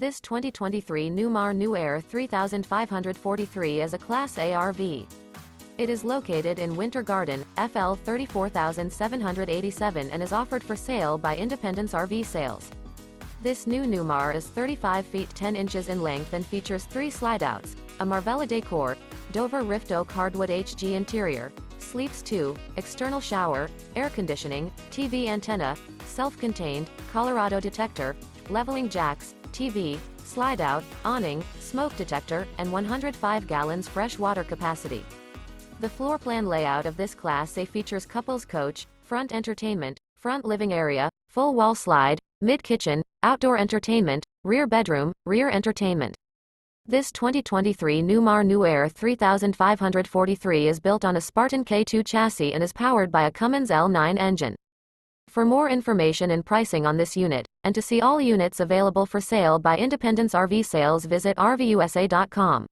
This 2023 Newmar New Aire 3543 is a Class A RV. It is located in Winter Garden, FL 34787 and is offered for sale by Independence RV Sales. This new Newmar is 35 feet 10 inches in length and features 3 slideouts, a Marvella Decor, Dover Rift Oak Hardwood-HG interior, sleeps 2, external shower, air conditioning, TV antenna, self-contained, Colorado Detector, leveling jacks, TV, slideout, awning, smoke detector, and 105 gallons fresh water capacity. The floor plan layout of this Class A features couples coach, front entertainment, front living area, full wall slide, mid-kitchen, outdoor entertainment, rear bedroom, rear entertainment. This 2023 Newmar New Aire 3543 is built on a Spartan K2 chassis and is powered by a Cummins L9 engine. For more information and pricing on this unit, and to see all units available for sale by Independence RV Sales, visit RVUSA.com.